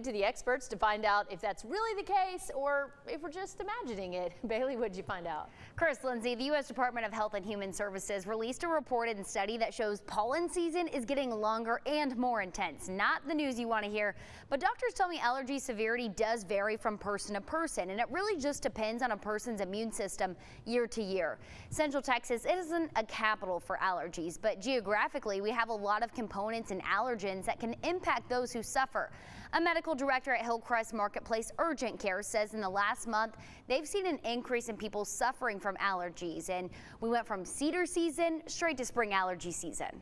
To the experts to find out if that's really the case or if we're just imagining it. Bailey, what did you find out? Chris, Lindsay, the U.S. Department of Health and Human Services released a report and study that shows pollen season is getting longer and more intense. Not the news you want to hear, but doctors tell me allergy severity does vary from person to person, and it really just depends on a person's immune system year to year. Central Texas isn't a capital for allergies, but geographically we have a lot of components and allergens that can impact those who suffer. A medical director at Hillcrest Marketplace Urgent Care says in the last month they've seen an increase in people suffering from allergies, and we went from cedar season straight to spring allergy season.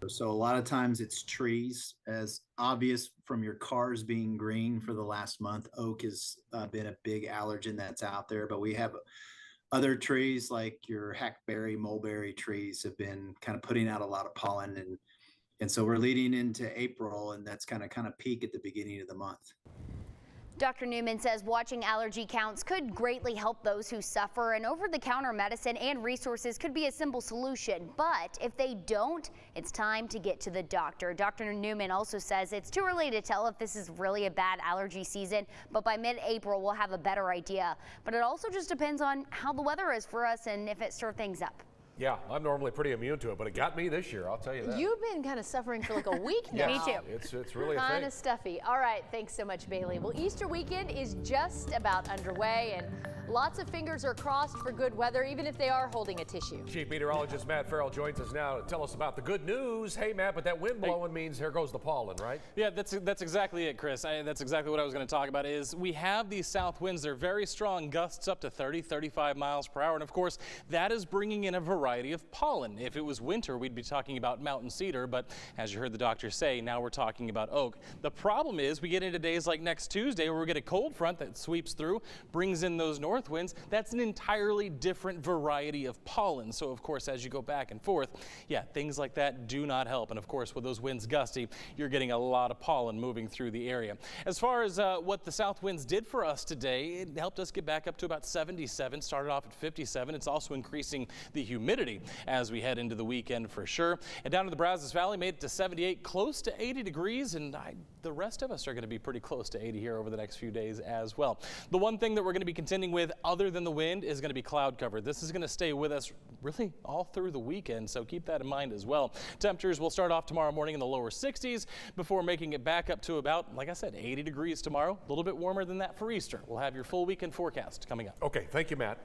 So a lot of times it's trees, as obvious from your cars being green for the last month. Oak has been a big allergen that's out there, but we have other trees like your hackberry, mulberry trees have been kind of putting out a lot of pollen, and so we're leading into April, and that's kind of peak at the beginning of the month. Dr. Newman says watching allergy counts could greatly help those who suffer, and over-the-counter medicine and resources could be a simple solution. But if they don't, it's time to get to the doctor. Dr. Newman also says it's too early to tell if this is really a bad allergy season, but by mid-April we'll have a better idea. But it also just depends on how the weather is for us and if it stirs things up. Yeah, I'm normally pretty immune to it, but it got me this year, I'll tell you that. You've been kind of suffering for like a week now. Me too. It's really a thing. Kind of stuffy. All right, thanks so much, Bailey. Well, Easter weekend is just about underway, and lots of fingers are crossed for good weather, even if they are holding a tissue. Chief Meteorologist Matt Farrell joins us now to tell us about the good news. Hey, Matt, but that wind blowing means here goes the pollen, right? Yeah, that's exactly it, Chris. That's exactly what I was going to talk about. Is we have these south winds. They're very strong, gusts up to 30, 35 miles per hour, and of course, that is bringing in a variety of pollen. If it was winter, we'd be talking about mountain cedar, but as you heard the doctor say, now we're talking about oak. The problem is we get into days like next Tuesday where we get a cold front that sweeps through, brings in those north winds. That's an entirely different variety of pollen. So of course, as you go back and forth, yeah, things like that do not help. And of course, with those winds gusty, you're getting a lot of pollen moving through the area. As far as what the south winds did for us today, it helped us get back up to about 77, started off at 57. It's also increasing the humidity as we head into the weekend for sure. And down to the Brazos Valley, made it to 78, close to 80 degrees, and the rest of us are going to be pretty close to 80 here over the next few days as well. The one thing that we're going to be contending with other than the wind is going to be cloud cover. This is going to stay with us really all through the weekend, so keep that in mind as well. Temperatures will start off tomorrow morning in the lower 60s before making it back up to about, like I said, 80 degrees tomorrow. A little bit warmer than that for Easter. We'll have your full weekend forecast coming up. Okay, thank you, Matt.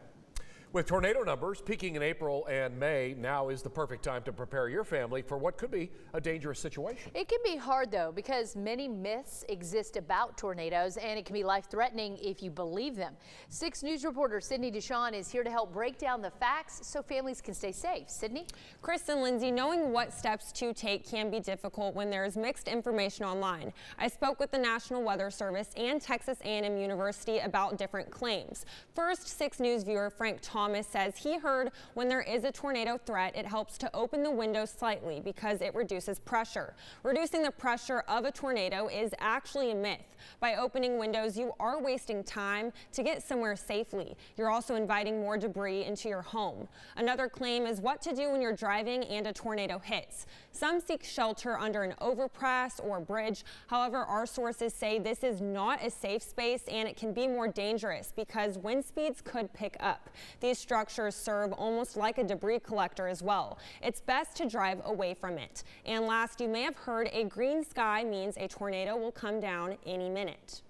With tornado numbers peaking in April and May, now is the perfect time to prepare your family for what could be a dangerous situation. It can be hard, though, because many myths exist about tornadoes, and it can be life-threatening if you believe them. 6 News reporter Sydney Deshawn is here to help break down the facts so families can stay safe. Sydney? Chris and Lindsay, knowing what steps to take can be difficult when there is mixed information online. I spoke with the National Weather Service and Texas A&M University about different claims. First, 6 News viewer Frank Thomas says he heard when there is a tornado threat, it helps to open the windows slightly because it reduces pressure. Reducing the pressure of a tornado is actually a myth. By opening windows, you are wasting time to get somewhere safely. You're also inviting more debris into your home. Another claim is what to do when you're driving and a tornado hits. Some seek shelter under an overpass or bridge. However, our sources say this is not a safe space and it can be more dangerous because wind speeds could pick up. These structures serve almost like a debris collector as well. It's best to drive away from it. And last, you may have heard a green sky means a tornado will come down any minute.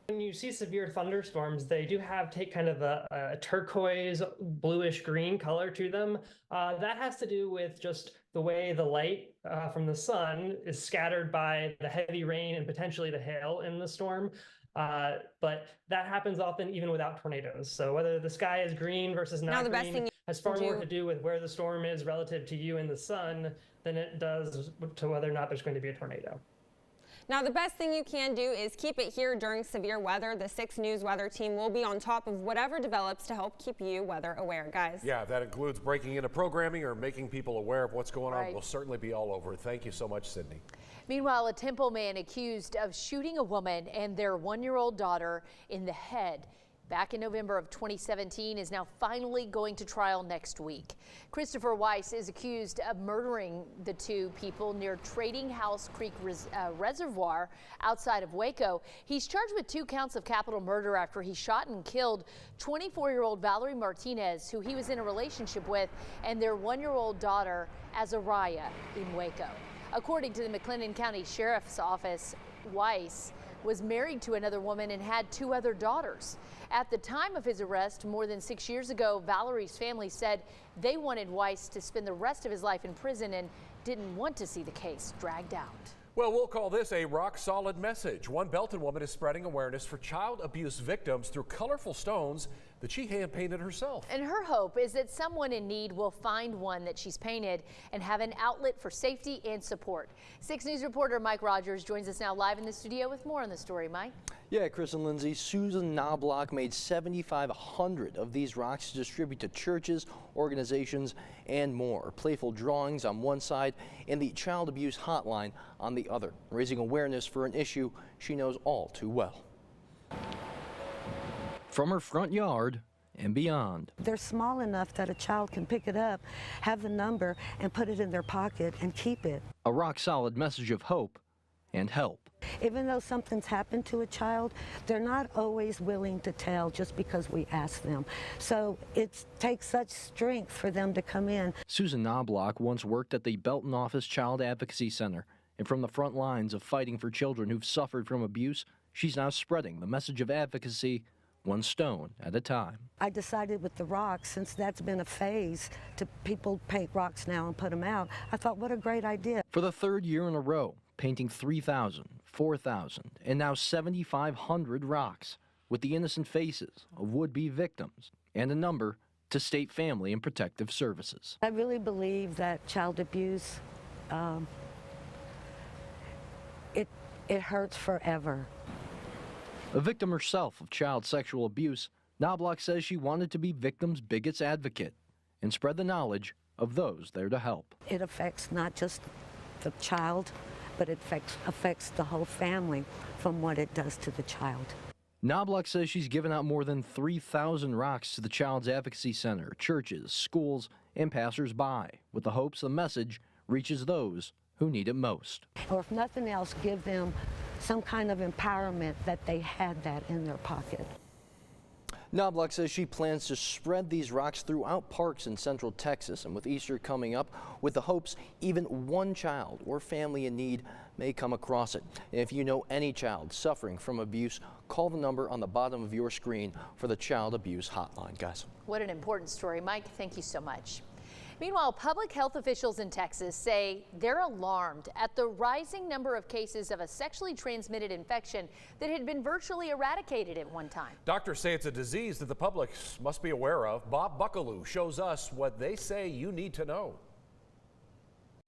When you see severe thunderstorms, they do take kind of a turquoise, bluish green color to them. That has to do with just the way the light from the sun is scattered by the heavy rain and potentially the hail in the storm. But that happens often even without tornadoes. So whether the sky is green versus not green has far more to do with where the storm is relative to you in the sun than it does to whether or not there's going to be a tornado. Now, the best thing you can do is keep it here during severe weather. The 6 News weather team will be on top of whatever develops to help keep you weather aware, guys. Yeah, that includes breaking into programming or making people aware of what's going on. We'll certainly be all over it. Thank you so much, Sydney. Meanwhile, a Temple man accused of shooting a woman and their 1-year-old daughter in the head. back in November of 2017, is now finally going to trial next week. Christopher Weiss is accused of murdering the two people near Trading House Creek Reservoir outside of Waco. He's charged with 2 counts of capital murder after he shot and killed 24-year-old Valerie Martinez, who he was in a relationship with, and their 1-year-old daughter, Azariah, in Waco. According to the McLennan County Sheriff's Office, Weiss was married to another woman and had 2 other daughters. At the time of his arrest more than 6 years ago, Valerie's family said they wanted Weiss to spend the rest of his life in prison and didn't want to see the case dragged out. Well, we'll call this a rock-solid message. One Belton woman is spreading awareness for child abuse victims through colorful stones that she hand-painted herself. And her hope is that someone in need will find one that she's painted and have an outlet for safety and support. 6 News reporter Mike Rogers joins us now live in the studio with more on the story. Mike? Yeah, Chris and Lindsay, Susan Knobloch made 7,500 of these rocks to distribute to churches, organizations, and more. Playful drawings on one side and the child abuse hotline on the other, raising awareness for an issue she knows all too well. From her front yard and beyond. They're small enough that a child can pick it up, have the number, and put it in their pocket and keep it. A rock-solid message of hope and help. Even though something's happened to a child, they're not always willing to tell just because we ask them. So it takes such strength for them to come in. Susan Knobloch once worked at the Belton Office Child Advocacy Center, and from the front lines of fighting for children who've suffered from abuse, she's now spreading the message of advocacy 1 stone at a time. I decided with the rocks, since that's been a phase to people paint rocks now and put them out, I thought what a great idea. For the 3rd year in a row, painting 3,000, 4,000, and now 7,500 rocks with the innocent faces of would-be victims and a number to State Family and Protective Services. I really believe that child abuse, it hurts forever. A victim herself of child sexual abuse, Knobloch says she wanted to be victims' biggest advocate and spread the knowledge of those there to help. It affects not just the child, but it affects the whole family from what it does to the child. Knobloch says she's given out more than 3,000 rocks to the Child's Advocacy Center, churches, schools, and passers-by, with the hopes the message reaches those who need it most. Or if nothing else, give them some kind of empowerment that they had that in their pocket. Knobloch says she plans to spread these rocks throughout parks in Central Texas, and with Easter coming up, with the hopes even one child or family in need may come across it. And if you know any child suffering from abuse, call the number on the bottom of your screen for the Child Abuse Hotline, guys. What an important story. Mike, thank you so much. Meanwhile, public health officials in Texas say they're alarmed at the rising number of cases of a sexually transmitted infection that had been virtually eradicated at one time. Doctors say it's a disease that the public must be aware of. Bob Buckaloo shows us what they say you need to know.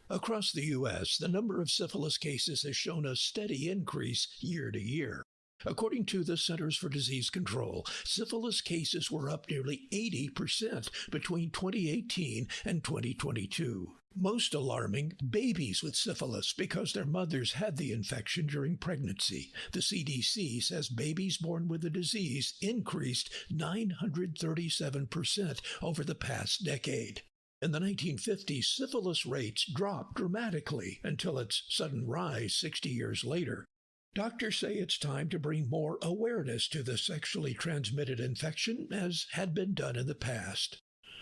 Across the U.S., the number of syphilis cases has shown a steady increase year to year. According to the Centers for Disease Control, syphilis cases were up nearly 80% between 2018 and 2022. Most alarming, babies with syphilis because their mothers had the infection during pregnancy. The CDC says babies born with the disease increased 937% over the past decade. In the 1950s, syphilis rates dropped dramatically until its sudden rise 60 years later. Doctors say it's time to bring more awareness to the sexually transmitted infection, as had been done in the past.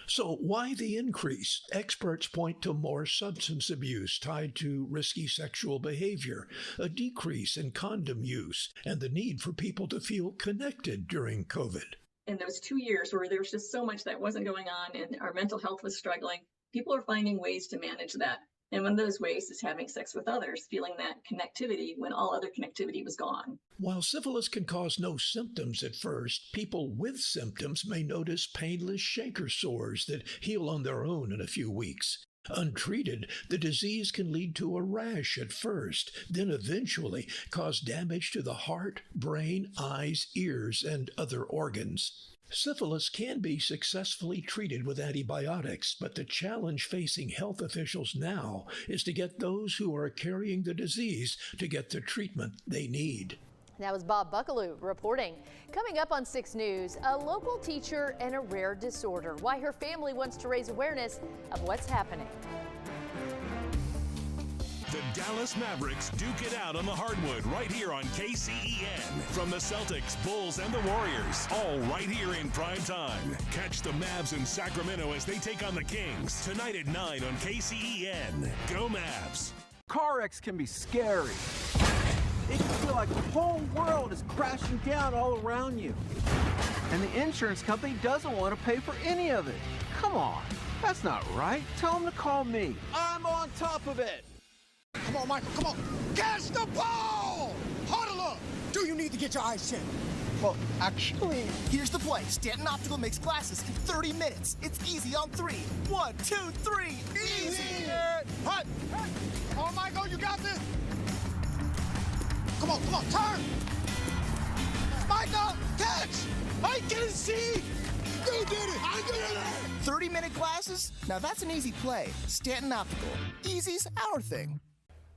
So why the increase? Experts point to more substance abuse tied to risky sexual behavior, a decrease in condom use, and the need for people to feel connected during COVID. In those 2 years where there was just so much that wasn't going on and our mental health was struggling, people are finding ways to manage that. And one of those ways is having sex with others, feeling that connectivity when all other connectivity was gone. While syphilis can cause no symptoms at first, people with symptoms may notice painless chancre sores that heal on their own in a few weeks. Untreated, the disease can lead to a rash at first, then eventually cause damage to the heart, brain, eyes, ears, and other organs. Syphilis can be successfully treated with antibiotics, but the challenge facing health officials now is to get those who are carrying the disease to get the treatment they need. That was Bob Buckaloo reporting. Coming up on 6 News, a local teacher and a rare disorder. Why her family wants to raise awareness of what's happening. The Dallas Mavericks duke it out on the hardwood right here on KCEN. From the Celtics, Bulls, and the Warriors, all right here in prime time. Catch the Mavs in Sacramento as they take on the Kings tonight at 9 on KCEN. Go Mavs! Car wrecks can be scary. It can feel like the whole world is crashing down all around you. And the insurance company doesn't want to pay for any of it. Come on, that's not right. Tell them to call me. I'm on top of it. Come on, Michael, come on. Catch the ball! Huddle up! Do you need to get your eyes checked? Well, actually... Here's the play. Stanton Optical makes glasses in 30 minutes. It's easy on 3. 1, 2, 3. Easy! Hut! Come on, Michael, you got this! Come on, turn! Michael, catch! I can see! You did it! I did it! 30-minute glasses? Now that's an easy play. Stanton Optical. Easy's our thing.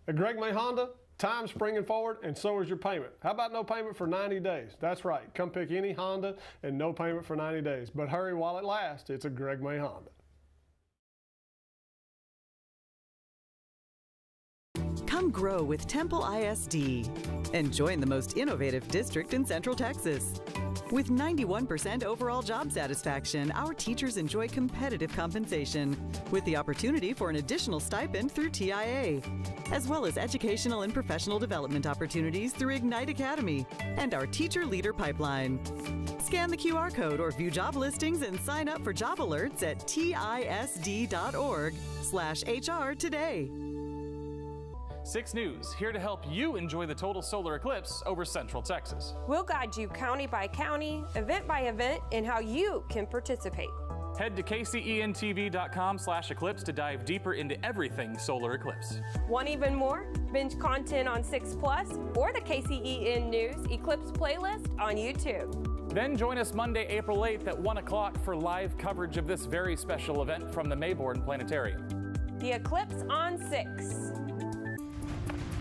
At Greg May Honda, time's springing forward, and so is your payment. How about no payment for 90 days? That's right. Come pick any Honda and no payment for 90 days. But hurry while it lasts. It's a Greg May Honda. Come grow with Temple ISD and join the most innovative district in Central Texas. With 91% overall job satisfaction, our teachers enjoy competitive compensation with the opportunity for an additional stipend through TIA, as well as educational and professional development opportunities through Ignite Academy and our Teacher Leader Pipeline. Scan the QR code or view job listings and sign up for job alerts at tisd.org/HR today. 6 News, here to help you enjoy the total solar eclipse over Central Texas. We'll guide you county by county, event by event, in how you can participate. Head to kcentv.com/eclipse to dive deeper into everything solar eclipse. Want even more? Binge content on 6 Plus or the KCEN News Eclipse playlist on YouTube. Then join us Monday, April 8th at 1 o'clock for live coverage of this very special event from the Mayborn Planetarium. The Eclipse on 6.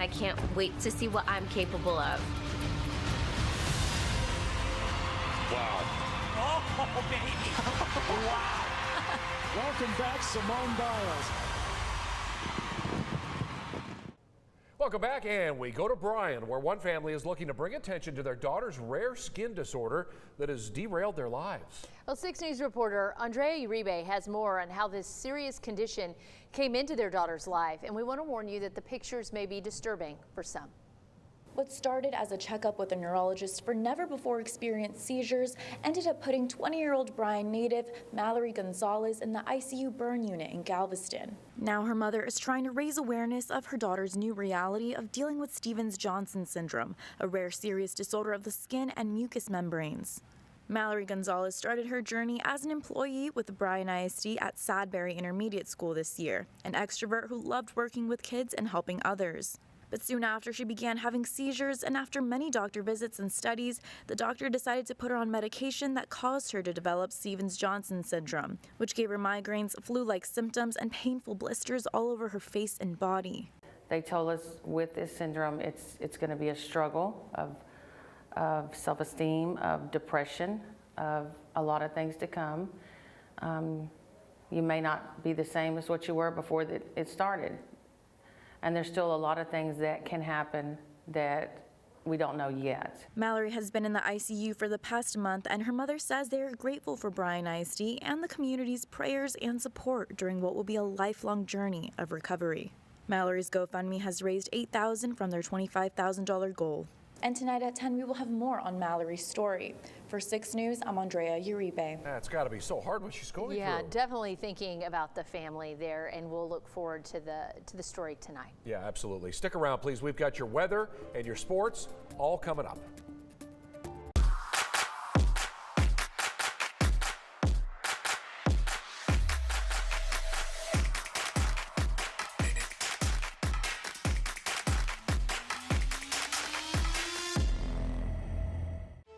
I can't wait to see what I'm capable of. Wow. Oh, baby! Wow! Welcome back, Simone Biles. Welcome back, and we go to Bryan, where one family is looking to bring attention to their daughter's rare skin disorder that has derailed their lives. Well, 6 News reporter Andrea Uribe has more on how this serious condition came into their daughter's life, and we want to warn you that the pictures may be disturbing for some. What started as a checkup with a neurologist for never-before-experienced seizures ended up putting 20-year-old Bryan native Mallory Gonzalez in the ICU burn unit in Galveston. Now her mother is trying to raise awareness of her daughter's new reality of dealing with Stevens-Johnson syndrome, a rare serious disorder of the skin and mucous membranes. Mallory Gonzalez started her journey as an employee with Bryan ISD at Sadberry Intermediate School this year, an extrovert who loved working with kids and helping others. But soon after, she began having seizures, and after many doctor visits and studies, the doctor decided to put her on medication that caused her to develop Stevens-Johnson syndrome, which gave her migraines, flu-like symptoms, and painful blisters all over her face and body. They told us with this syndrome, it's going to be a struggle of self-esteem, of depression, of a lot of things to come. You may not be the same as what you were before it started. And there's still a lot of things that can happen that we don't know yet. Mallory has been in the ICU for the past month, and her mother says they are grateful for Bryan ISD and the community's prayers and support during what will be a lifelong journey of recovery. Mallory's GoFundMe has raised $8,000 from their $25,000 goal. And tonight at 10, we will have more on Mallory's story. For 6 News, I'm Andrea Uribe. It's got to be so hard what she's going through. Yeah, definitely thinking about the family there, and we'll look forward to the story tonight. Yeah, absolutely. Stick around, please. We've got your weather and your sports all coming up.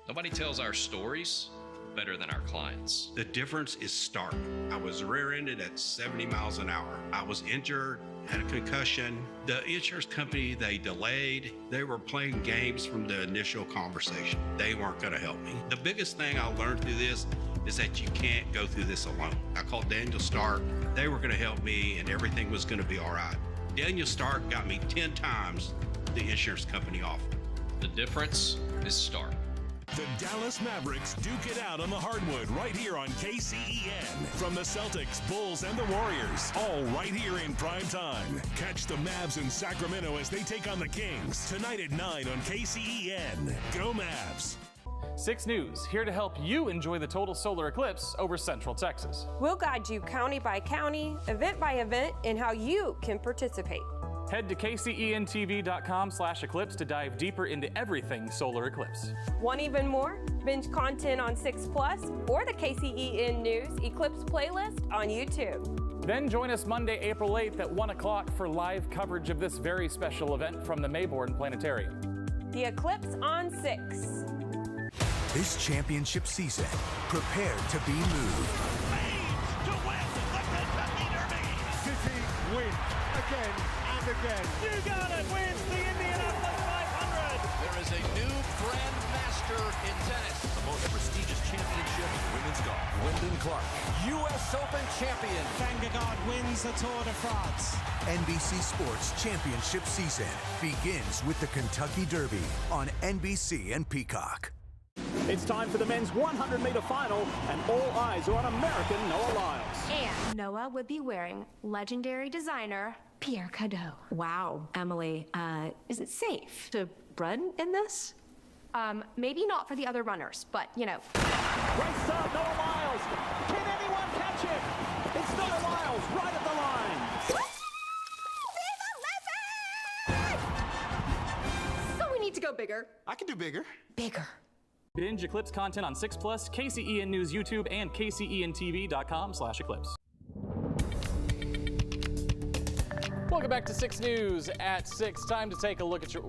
Nobody tells our stories better than our clients. The difference is stark. I was rear-ended at 70 miles an hour. I was injured had a concussion. The insurance company, they delayed. They were playing games from the initial conversation. They weren't going to help me. The biggest thing I learned through this is that you can't go through this alone. I called Daniel Stark. They were going to help me and everything was going to be all right. Daniel Stark got me 10 times the insurance company offered. The difference is Stark. The Dallas Mavericks duke it out on the hardwood right here on KCEN. From the Celtics, Bulls, and the Warriors, all right here in prime time. Catch the Mavs in Sacramento as they take on the Kings tonight at 9 on KCEN. Go Mavs! 6 News, here to help you enjoy the total solar eclipse over Central Texas. We'll guide you county by county, event by event, and how you can participate. Head to kcentv.com/eclipse to dive deeper into everything solar eclipse. Want even more? Binge content on 6 Plus or the KCEN News Eclipse playlist on YouTube. Then join us Monday, April 8th at 1 o'clock for live coverage of this very special event from the Mayborn Planetarium. The Eclipse on 6. This championship season, prepare to be moved. To win the Kentucky Derby. City win again. Again. You got it, wins the Indianapolis 500. There is a new grandmaster in tennis. The most prestigious championship in women's golf. Wyndham Clark, U.S. Open champion. Vanguard wins the Tour de France. NBC Sports championship season begins with the Kentucky Derby on NBC and Peacock. It's time for the men's 100-meter final, and all eyes are on American Noah Lyles. And Noah would be wearing legendary designer Pierre Cardin. Wow, Emily, is it safe to run in this? Maybe not for the other runners, but you know. Race start, Noah Lyles. Can anyone catch him? It's Noah Lyles right at the line. So we need to go bigger. I can do bigger. Bigger. Binge Eclipse content on 6 Plus, KCEN News YouTube, and KCENTV.com/eclipse. Welcome back to 6 News at 6. Time to take a look at your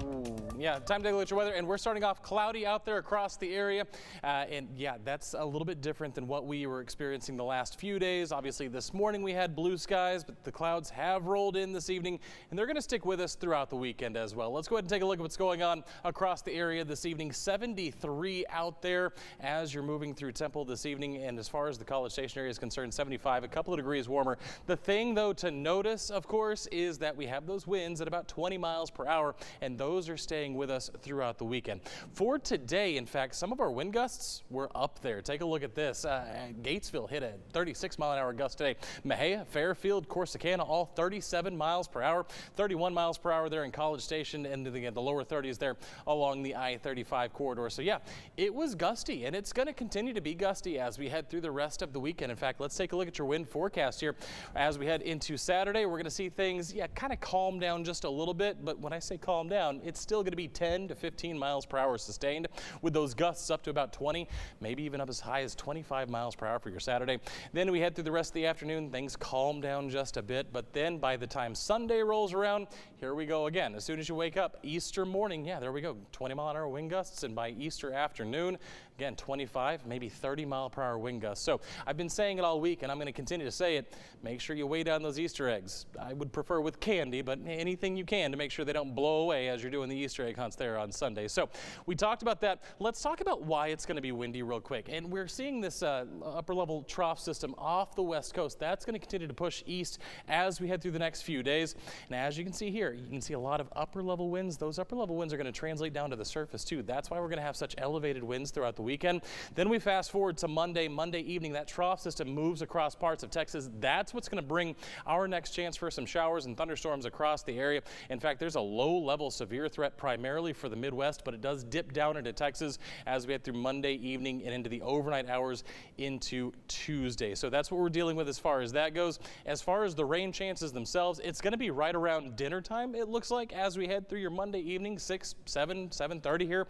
weather, and we're starting off cloudy out there across the area. And yeah, that's a little bit different than what we were experiencing the last few days. Obviously, this morning we had blue skies, but the clouds have rolled in this evening, and they're going to stick with us throughout the weekend as well. Let's go ahead and take a look at what's going on across the area this evening. 73 out there as you're moving through Temple this evening, and as far as the College Station area is concerned, 75, a couple of degrees warmer. The thing, though, to notice, of course, is that we have those winds at about 20 miles per hour, and those are staying with us throughout the weekend. For today, in fact, some of our wind gusts were up there. Take a look at this. Gatesville hit a 36-mile-an-hour gust today. Mejia, Fairfield, Corsicana, all 37 miles per hour. 31 miles per hour there in College Station, and the lower 30s there along the I-35 corridor. So yeah, it was gusty, and it's going to continue to be gusty as we head through the rest of the weekend. In fact, let's take a look at your wind forecast here. As we head into Saturday, we're going to see things, kind of calm down just a little bit, but when I say calm down, it's still going to be 10 to 15 miles per hour sustained, with those gusts up to about 20, maybe even up as high as 25 miles per hour for your Saturday. Then we head through the rest of the afternoon, things calm down just a bit, but then by the time Sunday rolls around, here we go again. As soon as you wake up, Easter morning, there we go, 20-mile-an-hour wind gusts, and by Easter afternoon, again, 25, maybe 30-mile-per-hour wind gusts. So I've been saying it all week, and I'm going to continue to say it. Make sure you weigh down those Easter eggs. I would prefer with candy, but anything you can to make sure they don't blow away as you're doing the Easter egg hunts there on Sunday. So we talked about that. Let's talk about why it's going to be windy real quick. And we're seeing this upper-level trough system off the west coast. That's going to continue to push east as we head through the next few days. And as you can see here, you can see a lot of upper-level winds. Those upper-level winds are going to translate down to the surface, too. That's why we're going to have such elevated winds throughout the weekend. Then we fast forward to Monday evening. That trough system moves across parts of Texas. That's what's going to bring our next chance for some showers and thunderstorms across the area. In fact, there's a low-level severe threat primarily for the Midwest, but it does dip down into Texas as we head through Monday evening and into the overnight hours into Tuesday. So that's what we're dealing with as far as that goes. As far as the rain chances themselves, it's going to be right around dinner time, it looks like, as we head through your Monday evening, 7:30 here.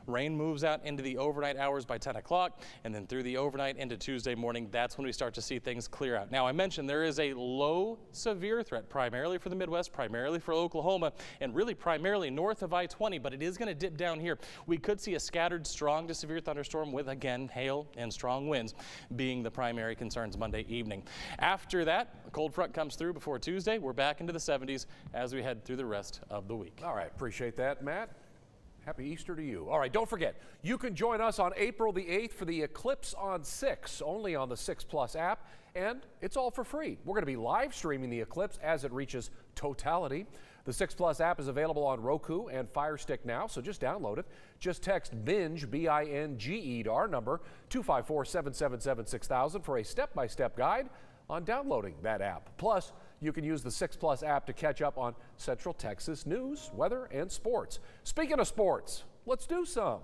Rain moves out into the overnight hours by 10 o'clock, and then through the overnight into Tuesday morning, that's when we start to see things clear out. Now, I mentioned there is a low severe threat primarily for the Midwest, primarily for Oklahoma, and really primarily north of I-20. 20, but it is going to dip down here. We could see a scattered strong to severe thunderstorm with, again, hail and strong winds being the primary concerns Monday evening. After that, a cold front comes through before Tuesday. We're back into the 70s as we head through the rest of the week. All right, appreciate that, Matt. Happy Easter to you. All right, don't forget, you can join us on April the 8th for the Eclipse on 6, only on the 6 Plus app, and it's all for free. We're going to be live streaming the eclipse as it reaches totality. The 6 Plus app is available on Roku and Fire Stick now, so just download it. Just text BINGE, B-I-N-G-E, to our number, 254-777-6000 for a step-by-step guide on downloading that app. Plus, you can use the 6 Plus app to catch up on Central Texas news, weather, and sports. Speaking of sports, let's do some.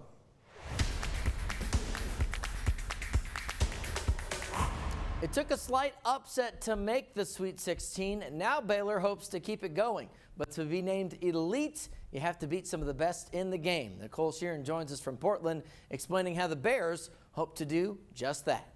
It took a slight upset to make the Sweet 16. Now Baylor hopes to keep it going. But to be named elite, you have to beat some of the best in the game. Nicole Sheeran joins us from Portland, explaining how the Bears hope to do just that.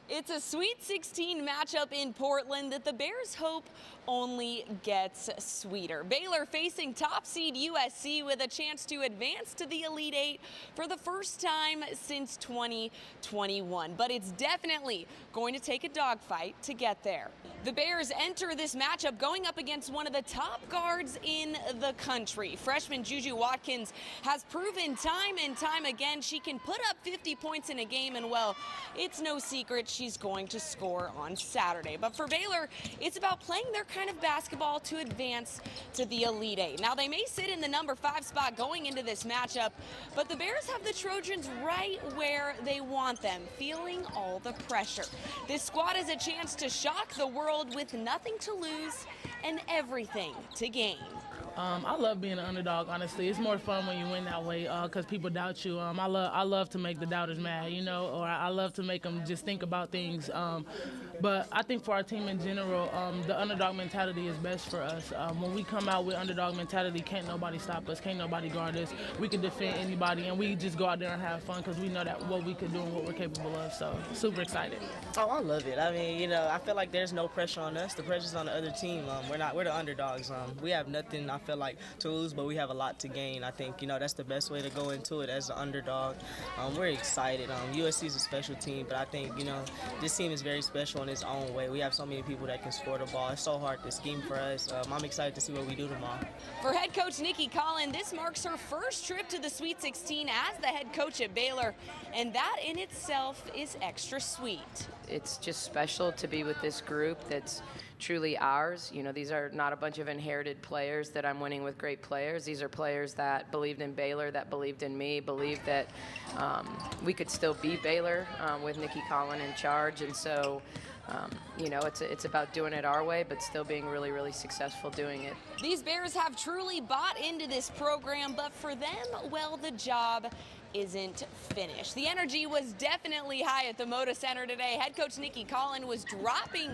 It's a Sweet 16 matchup in Portland that the Bears hope only gets sweeter. Baylor facing top seed USC with a chance to advance to the Elite Eight for the first time since 2021. But it's definitely going to take a dogfight to get there. The Bears enter this matchup going up against one of the top guards in the country. Freshman Juju Watkins has proven time and time again she can put up 50 points in a game, and well, it's no secret she's going to score on Saturday. But for Baylor, it's about playing their kind of basketball to advance to the Elite Eight. Now, they may sit in the number 5 spot going into this matchup, but the Bears have the Trojans right where they want them, feeling all the pressure. This squad has a chance to shock the world with nothing to lose and everything to gain. I love being an underdog, honestly. It's more fun when you win that way because people doubt you. I love to make the doubters mad, you know, or I love to make them just think about things. But I think for our team in general, the underdog mentality is best for us. When we come out with underdog mentality, can't nobody stop us, can't nobody guard us. We can defend anybody, and we just go out there and have fun because we know that what we could do and what we're capable of. So super excited. Oh, I love it. I mean, you know, I feel like there's no pressure on us. The pressure's on the other team. We're the underdogs. We have nothing, I feel like, to lose, but we have a lot to gain. I think, you know, that's the best way to go into it as an underdog. We're excited. USC is a special team, but I think, you know, this team is very special in its own way. We have so many people that can score the ball. It's so hard to scheme for us. I'm excited to see what we do tomorrow. For head coach Nikki Collin, this marks her first trip to the Sweet 16 as the head coach at Baylor, and that in itself is extra sweet. It's just special to be with this group that's truly ours. You know, these are not a bunch of inherited players that I'm winning with great players. These are players that believed in Baylor, that believed in me, believed that we could still be Baylor with Nikki Collin in charge. And so, you know, it's about doing it our way, but still being really, really successful doing it. These Bears have truly bought into this program, but for them, well, the job isn't finished. The energy was definitely high at the Moda Center today. Head coach Nikki Collin was dropping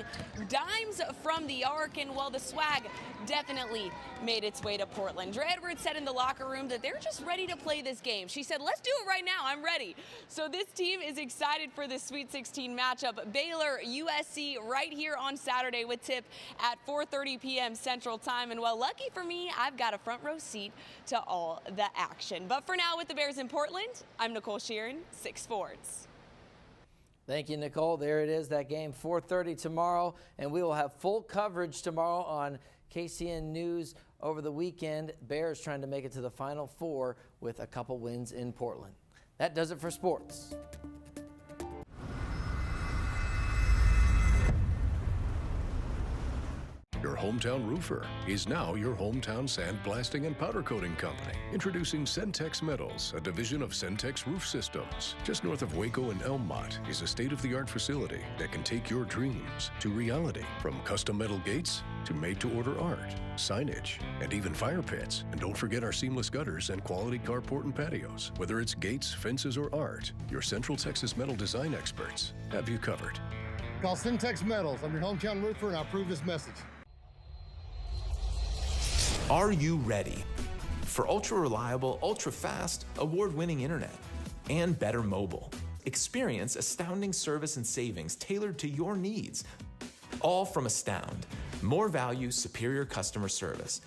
dimes from the arc, and well, the swag definitely made its way to Portland. Dre Edwards said in the locker room that they're just ready to play this game. She said, let's do it right now, I'm ready. So this team is excited for this Sweet 16 matchup. Baylor, USC right here on Saturday with tip at 4:30 p.m. Central Time. And well, lucky for me, I've got a front row seat to all the action. But for now, with the Bears in Portland, I'm Nicole Sheeran, 6 Sports. Thank you, Nicole. There it is, that game, 4:30 tomorrow, and we will have full coverage tomorrow on KCEN News over the weekend. Bears trying to make it to the Final Four with a couple wins in Portland. That does it for sports. Your hometown roofer is now your hometown sandblasting and powder coating company. Introducing Centex Metals, a division of Centex Roof Systems. Just north of Waco and Elmont is a state-of-the-art facility that can take your dreams to reality. From custom metal gates to made-to-order art, signage, and even fire pits. And don't forget our seamless gutters and quality carport and patios. Whether it's gates, fences, or art, your Central Texas metal design experts have you covered. Call Centex Metals. I'm your hometown roofer, and I approve this message. Are you ready for ultra-reliable, ultra-fast, award-winning internet and better mobile? Experience astounding service and savings tailored to your needs, all from Astound. More value, superior customer service.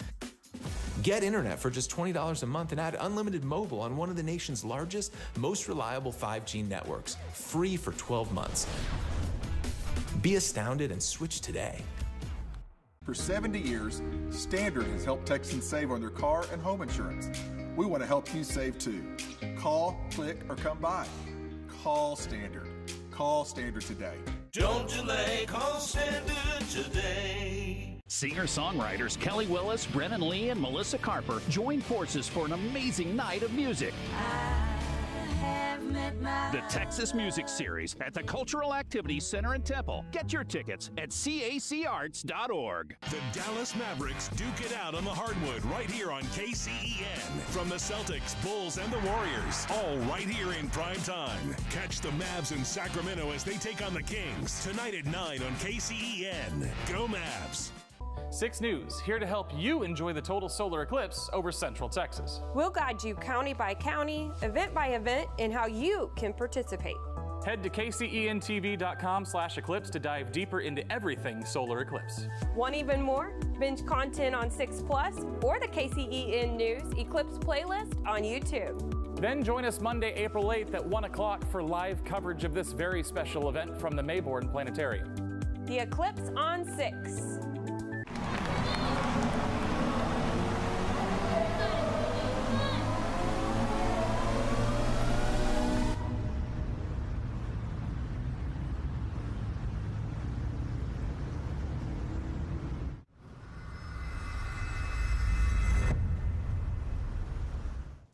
Get internet for just $20 a month and add unlimited mobile on one of the nation's largest, most reliable 5G networks, free for 12 months. Be astounded and switch today. For 70 years, Standard has helped Texans save on their car and home insurance. We want to help you save too. Call, click, or come by. Call Standard. Call Standard today. Don't delay, call Standard today. Singer-songwriters Kelly Willis, Brennan Lee, and Melissa Carper join forces for an amazing night of music. The Texas Music Series at the Cultural Activities Center in Temple. Get your tickets at cacarts.org. The Dallas Mavericks duke it out on the hardwood right here on KCEN. From the Celtics, Bulls, and the Warriors, all right here in prime time. Catch the Mavs in Sacramento as they take on the Kings tonight at 9 on KCEN. Go Mavs! 6 News, here to help you enjoy the total solar eclipse over Central Texas. We'll guide you county by county, event by event, and how you can participate. Head to kcentv.com/eclipse to dive deeper into everything solar eclipse. Want even more? Binge content on 6 Plus or the KCEN News Eclipse playlist on YouTube. Then join us Monday, April 8th at 1 o'clock for live coverage of this very special event from the Mayborn Planetarium. The Eclipse on 6.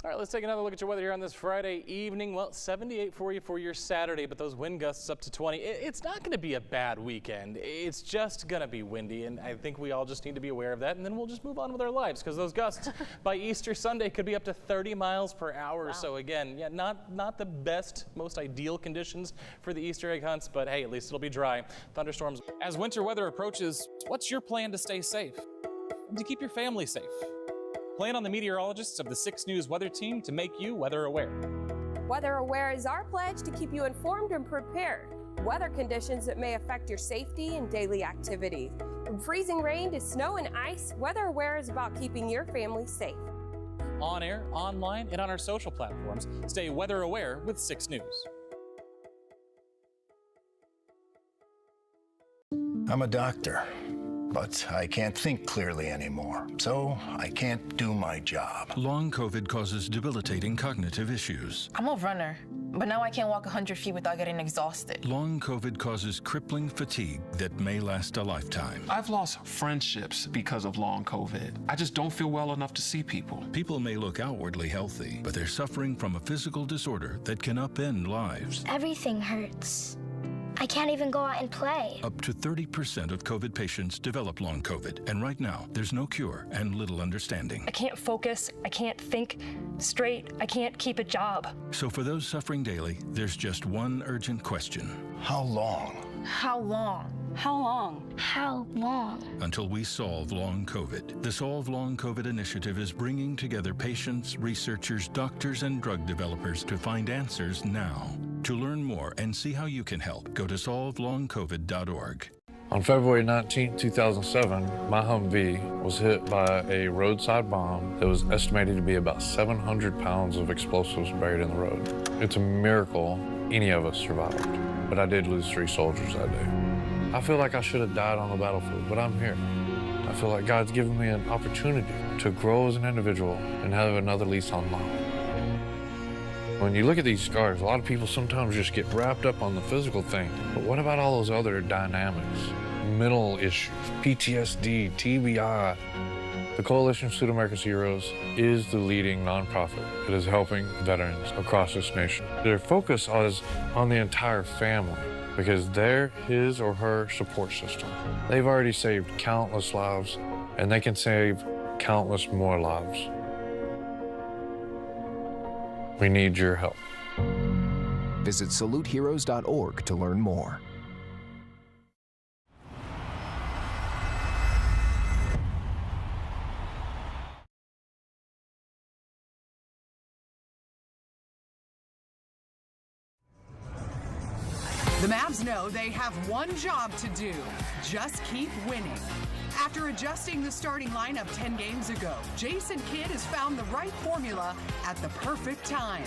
All right, let's take another look at your weather here on this Friday evening. Well, 78 for you for your Saturday, but those wind gusts up to 20. It's not going to be a bad weekend. It's just going to be windy, and I think we all just need to be aware of that, and then we'll just move on with our lives, because those gusts by Easter Sunday could be up to 30 miles per hour. Wow. So again, yeah, not the best, most ideal conditions for the Easter egg hunts, but hey, at least it'll be dry. Thunderstorms. As winter weather approaches, what's your plan to stay safe and to keep your family safe? Plan on the meteorologists of the 6 News weather team to make you weather aware. Weather Aware is our pledge to keep you informed and prepared. Weather conditions that may affect your safety and daily activity. From freezing rain to snow and ice, Weather Aware is about keeping your family safe. On air, online, and on our social platforms, stay weather aware with 6 News. I'm a doctor, but I can't think clearly anymore, so I can't do my job. Long COVID causes debilitating cognitive issues. I'm a runner, but now I can't walk 100 feet without getting exhausted. Long COVID causes crippling fatigue that may last a lifetime. I've lost friendships because of long COVID. I just don't feel well enough to see people. People may look outwardly healthy, but they're suffering from a physical disorder that can upend lives. Everything hurts. I can't even go out and play. Up to 30% of COVID patients develop long COVID, and right now, there's no cure and little understanding. I can't focus, I can't think straight, I can't keep a job. So for those suffering daily, there's just one urgent question. How long? How long? How long? How long? Until we solve long COVID. The Solve Long COVID initiative is bringing together patients, researchers, doctors, and drug developers to find answers now. To learn more and see how you can help, go to solvelongcovid.org. On February 19, 2007, my Humvee was hit by a roadside bomb that was estimated to be about 700 pounds of explosives buried in the road. It's a miracle any of us survived, but I did lose 3 soldiers that day. I feel like I should have died on the battlefield, but I'm here. I feel like God's given me an opportunity to grow as an individual and have another lease on life. When you look at these scars, a lot of people sometimes just get wrapped up on the physical thing. But what about all those other dynamics? Mental issues, PTSD, TBI. The Coalition of Suit America's Heroes is the leading nonprofit that is helping veterans across this nation. Their focus is on the entire family because they're his or her support system. They've already saved countless lives, and they can save countless more lives. We need your help. Visit saluteheroes.org to learn more. The Mavs know they have one job to do. Just keep winning. After adjusting the starting lineup 10 games ago, Jason Kidd has found the right formula at the perfect time.